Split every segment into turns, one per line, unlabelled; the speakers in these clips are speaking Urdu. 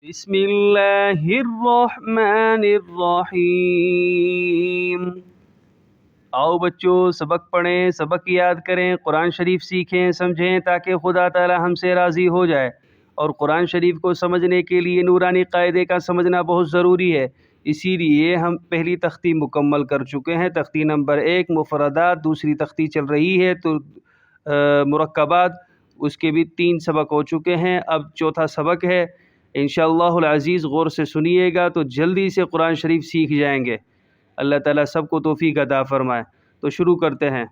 بسم اللہ الرحمن الرحیم۔ آؤ بچوں سبق پڑھیں، سبق یاد کریں، قرآن شریف سیکھیں، سمجھیں تاکہ خدا تعالی ہم سے راضی ہو جائے۔ اور قرآن شریف کو سمجھنے کے لیے نورانی قاعدے کا سمجھنا بہت ضروری ہے۔ اسی لیے ہم پہلی تختی مکمل کر چکے ہیں، تختی نمبر 1 مفردات، دوسری تختی چل رہی ہے تو مرکبات، اس کے بھی 3 سبق ہو چکے ہیں، اب چوتھا سبق ہے۔ انشاءاللہ العزیز غور سے سنیے گا تو جلدی سے قرآن شریف سیکھ جائیں گے۔ اللہ تعالیٰ سب کو توفیق عطا فرمائے۔ تو شروع کرتے ہیں۔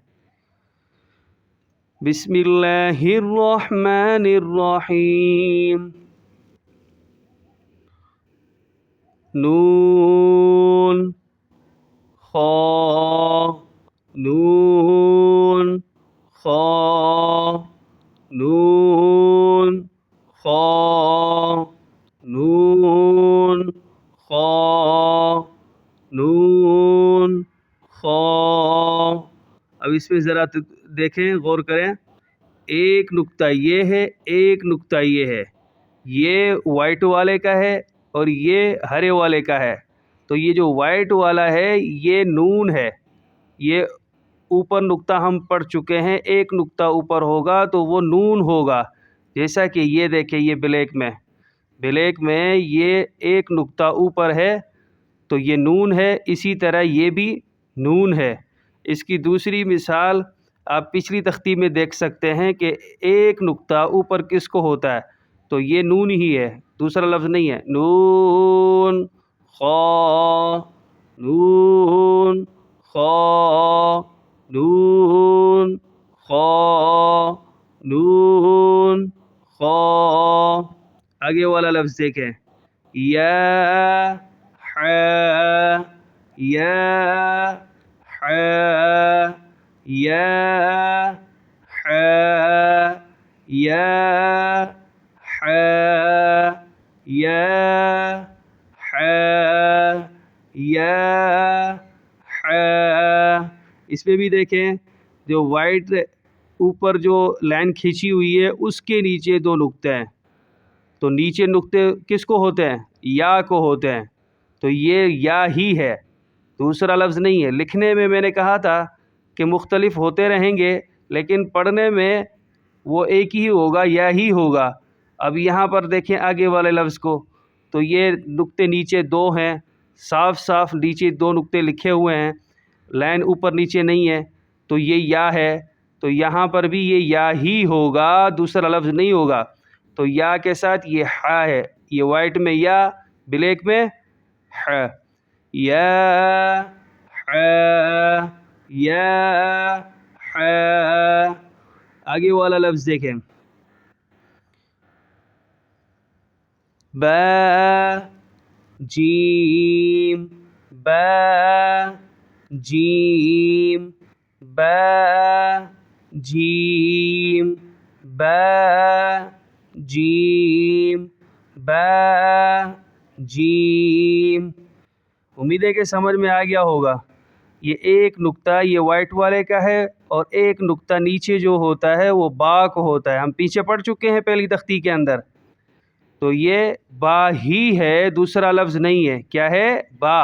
بسم اللہ الرحمن الرحیم۔ نون خا نون خا نون خا نون خا نون خا۔ اب اس میں ذرا دیکھیں، غور کریں، ایک نقطہ یہ ہے، ایک نقطہ یہ ہے، یہ وائٹ والے کا ہے اور یہ ہرے والے کا ہے۔ تو یہ جو وائٹ والا ہے یہ نون ہے، یہ اوپر نقطہ ہم پڑھ چکے ہیں، ایک نقطہ اوپر ہوگا تو وہ نون ہوگا۔ جیسا کہ یہ دیکھیں، یہ بلیک میں یہ ایک نقطہ اوپر ہے تو یہ نون ہے، اسی طرح یہ بھی نون ہے۔ اس کی دوسری مثال آپ پچھلی تختی میں دیکھ سکتے ہیں کہ ایک نقطہ اوپر کس کو ہوتا ہے، تو یہ نون ہی ہے، دوسرا لفظ نہیں ہے۔ نون خا نون خا نون خا نون خا۔ آگے والا لفظ دیکھیں، یا حا یا حا یا حا یا حا یا حا یا حا۔ اس میں بھی دیکھیں، جو وائٹ اوپر جو لائن کھینچی ہوئی ہے اس کے نیچے 2 نقطے ہیں، تو نیچے نقطے کس کو ہوتے ہیں؟ یا کو ہوتے ہیں، تو یہ یا ہی ہے، دوسرا لفظ نہیں ہے۔ لکھنے میں نے کہا تھا کہ مختلف ہوتے رہیں گے لیکن پڑھنے میں وہ ایک ہی ہوگا، یا ہی ہوگا۔ اب یہاں پر دیکھیں آگے والے لفظ کو، تو یہ نقطے نیچے 2 ہیں، صاف صاف نیچے 2 نقطے لکھے ہوئے ہیں، لائن اوپر نیچے نہیں ہے، تو یہ یا ہے، تو یہاں پر بھی یہ یا ہی ہوگا، دوسرا لفظ نہیں ہوگا۔ تو یا کے ساتھ یہ حا ہے، یہ وائٹ میں یا، بلیک میں حا۔ یا حا یا حا۔ آگے والا لفظ دیکھیں، با جیم با جیم با جیم با جیم با جیم۔ امید ہے کہ سمجھ میں آ گیا ہوگا۔ یہ ایک نقطہ یہ وائٹ والے کا ہے اور ایک نقطہ نیچے جو ہوتا ہے وہ با کو ہوتا ہے، ہم پیچھے پڑھ چکے ہیں پہلی تختی کے اندر۔ تو یہ با ہی ہے، دوسرا لفظ نہیں ہے، کیا ہے؟ با،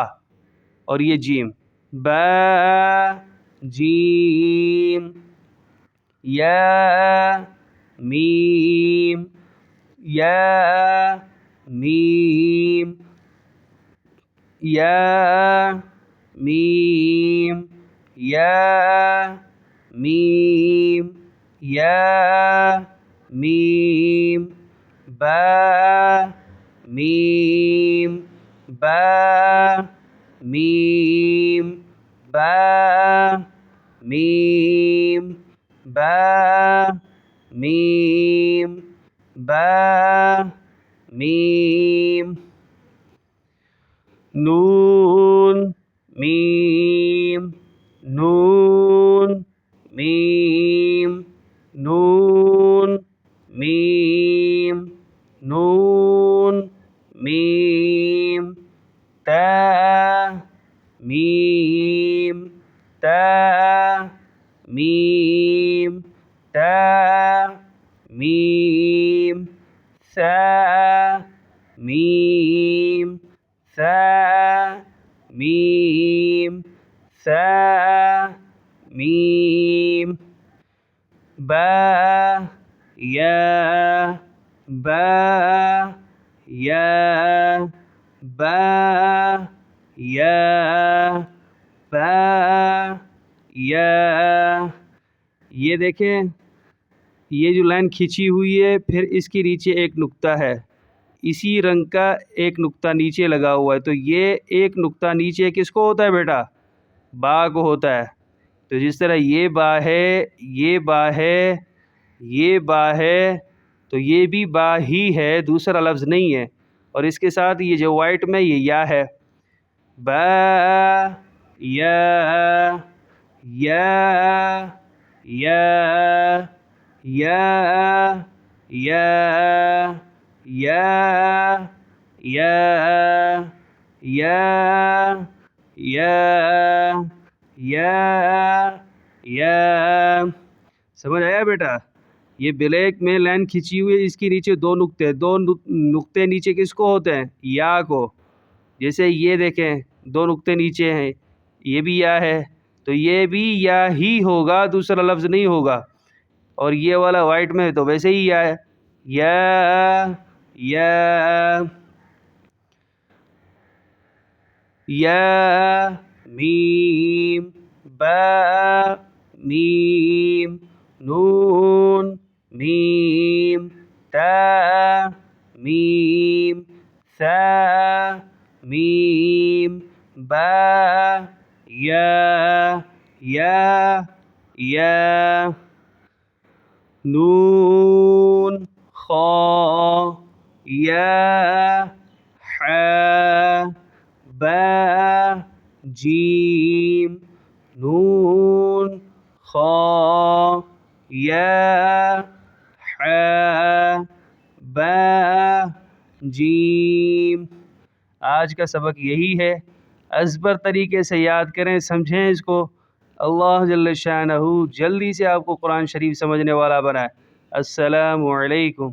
اور یہ جیم، با جیم یا میم یا میم یا میم یا میم یا میم با میم با میم با میم با میم با میم۔ نون میم نون میم نون میم نون میم تا میم تا میم تا میم ثا میم میم ثا میم ثا میم با یا با یا با یا با یا. یہ دیکھیں یہ جو لائن کھینچی ہوئی ہے پھر اس کے نیچے ایک نقطہ ہے، اسی رنگ کا ایک نقطہ نیچے لگا ہوا ہے، تو یہ ایک نقطہ نیچے کس کو ہوتا ہے بیٹا؟ با کو ہوتا ہے. تو جس طرح یہ با ہے، یہ با ہے، یہ با ہے، تو یہ بھی با ہی ہے، دوسرا لفظ نہیں ہے. اور اس کے ساتھ یہ جو وائٹ میں یہ یا ہے، با یا یا یا یا یا یا یا یا یا یا. سمجھ آیا بیٹا؟ یہ بلیک میں لائن کھینچی ہوئی ہے، اس کے نیچے دو نقطے، دو نقطے نیچے کس کو ہوتے ہیں؟ یا کو. جیسے یہ دیکھیں دو نقطے نیچے ہیں، یہ بھی یا ہے، تو یہ بھی یا ہی ہوگا، دوسرا لفظ نہیں ہوگا. اور یہ والا وائٹ میں تو ویسے ہی یا ہے، یا یا یا میم با میم نون میم تا میم ثا میم با یا یا یا نون خا یا حا با جیم نون خا یا حا با جیم. آج کا سبق یہی ہے، ازبر طریقے سے یاد کریں، سمجھیں اس کو. اللہ جل شانہ جلدی سے آپ کو قرآن شریف سمجھنے والا بنائے. السلام علیکم.